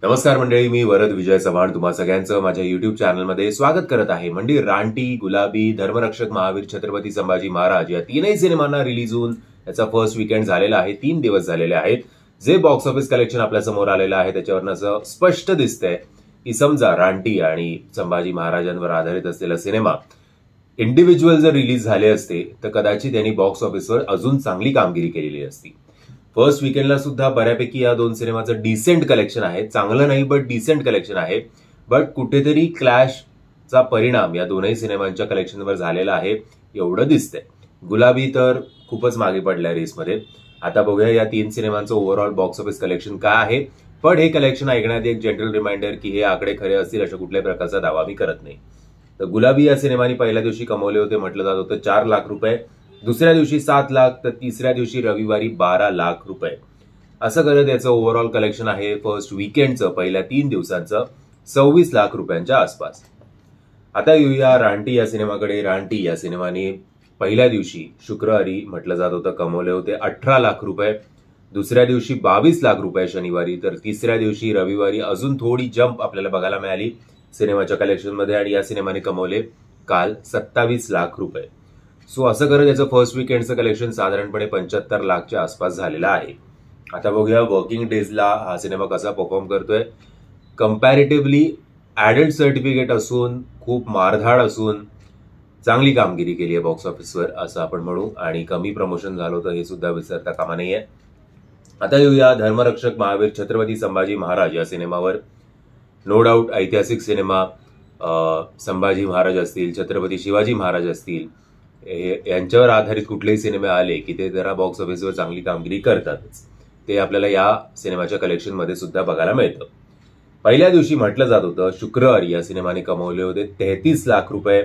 नमस्कार मंडळी, मी वरद विजय चव्हाण तुम्हा सगळ्यांचं माझ्या युट्यूब चॅनलमध्ये स्वागत करत आहे. मंडळी, रानटी, गुलाबी, धर्मरक्षक महावीर छत्रपती संभाजी महाराज या तीनही सिनेमांना रिलीज होऊन याचा फर्स्ट वीकेंड झालेला आहे. 3 दिवस झालेले आहेत. जे बॉक्स ऑफिस कलेक्शन आपल्या समोर आलेलं आहे त्याच्यावरनं असं स्पष्ट दिसतंय की समजा रानटी आणि संभाजी महाराजांवर आधारित असलेला सिनेमा इंडिव्हिज्युअल जर रिलीज झाले असते तर कदाचित त्यांनी बॉक्स ऑफिसवर अजून चांगली कामगिरी केलेली असती. फर्स्ट वीकेंडला सुद्धा बऱ्यापैकी या दोन सिनेमाचं डिसेंट कलेक्शन आहे. चांगलं नाही बट डिसेंट कलेक्शन आहे. बट कुठेतरी क्लॅशचा परिणाम या दोनही सिनेमांच्या कलेक्शनवर झालेला आहे एवढं दिसतंय. गुलाबी तर खूपच मागे पडलाय रेसमध्ये. आता बघूया या 3 सिनेमांचं ओव्हरऑल बॉक्स ऑफिस कलेक्शन काय आहे. पण हे कलेक्शन ऐकण्यात एक जनरल रिमाइंडर की हे आकडे खरे असतील अशा कुठल्याही प्रकारचा दावा मी करत नाही. तर गुलाबी या सिनेमाने पहिल्या दिवशी कमवले होते म्हटलं जात होतं 4 लाख रुपये, दुसऱ्या दिवशी 7 लाख, तर तिसऱ्या दिवशी रविवारी 12 लाख रुपये. असं करत याचं ओव्हरऑल कलेक्शन आहे फर्स्ट वीकेंडचं पहिल्या 3 दिवसांचं 26 लाख रुपयांच्या आसपास. आता येऊया रानटी या सिनेमाकडे. रानटी या सिनेमाने पहिल्या दिवशी शुक्रवारी म्हटलं जात होतं कमवले होते 18 लाख रुपये, दुसऱ्या दिवशी 22 लाख रुपये शनिवारी, तर तिसऱ्या दिवशी रविवारी अजून थोडी जंप आपल्याला बघायला मिळाली सिनेमाच्या कलेक्शनमध्ये आणि या सिनेमाने कमवले काल 27 लाख रुपये. सो असं करत याचं फर्स्ट वीकेंडचं कलेक्शन साधारणपणे 75 लाखच्या आसपास झालेलं आहे. आता बघूया वर्किंग डेजला हा सिनेमा कसा परफॉर्म करतोय. कम्पॅरेटिव्हली ऍडल्ट सर्टिफिकेट असून, खूप मारधाड असून चांगली कामगिरी केली आहे बॉक्स ऑफिसवर असं आपण म्हणू, आणि कमी प्रमोशन झालं होतं हे सुद्धा विसरता कामा नाहीये. आता येऊया धर्मरक्षक महावीर छत्रपती संभाजी महाराज या सिनेमावर. नो डाऊट ऐतिहासिक सिनेमा. संभाजी महाराज असतील, छत्रपती शिवाजी महाराज असतील, यांच्यावर आधारित कुठलेही सिनेमे आले की ते जरा बॉक्स ऑफिसवर चांगली कामगिरी करतातच. ते आपल्याला या सिनेमाच्या कलेक्शनमध्ये सुद्धा बघायला मिळतं. पहिल्या दिवशी म्हटलं जात होतं शुक्रवारी या सिनेमाने कमवले होते 33 लाख रुपये,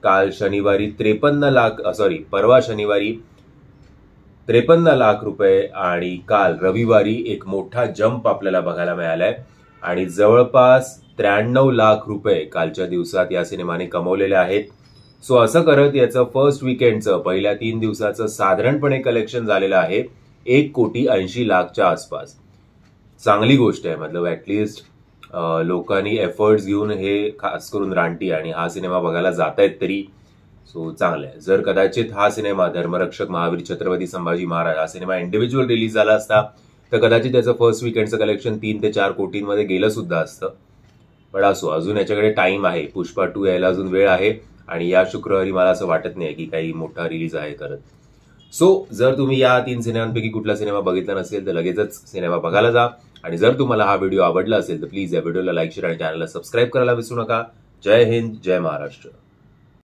काल शनिवारी परवा शनिवारी 53 लाख रुपये, आणि काल रविवारी एक मोठा जंप आपल्याला बघायला मिळालाय आणि जवळपास 93 लाख रुपये कालच्या दिवसात या सिनेमाने कमवलेले आहेत. सो असं करत याचं फर्स्ट वीकेंडचं पहिल्या 3 दिवसाचं साधारणपणे कलेक्शन झालेलं आहे 1,80,00,000च्या आसपास. चांगली गोष्ट आहे. मतलब ऍटलिस्ट लोकांनी एफर्ट्स घेऊन हे खास करून रानटी आणि हा सिनेमा बघायला जात आहेत तरी. सो चांगलं आहे. जर कदाचित हा सिनेमा धर्मरक्षक महावीर छत्रपती संभाजी महाराज हा सिनेमा इंडिव्हिज्युअल रिलीज झाला असता तर कदाचित त्याचं फर्स्ट वीकेंडचं कलेक्शन 3 ते 4 कोटींमध्ये गेलं सुद्धा असतं. पण असो, अजून याच्याकडे टाइम आहे. पुष्पा 2 यायला अजून वेळ आहे आणि या शुक्रवारी मला असं वाटत नाही की काही मोठा रिलीज आहे करत. सो जर तुम्ही या 3 सिनेमांपैकी कुठला सिनेमा बघितला नसेल तर लगेचच सिनेमा बघायला जा. आणि जर तुम्हाला हा व्हिडिओ आवडला असेल तर प्लीज या व्हिडिओला लाईक, शेअर आणि चॅनलला सबस्क्राईब करायला विसरू नका. जय हिंद, जय महाराष्ट्र.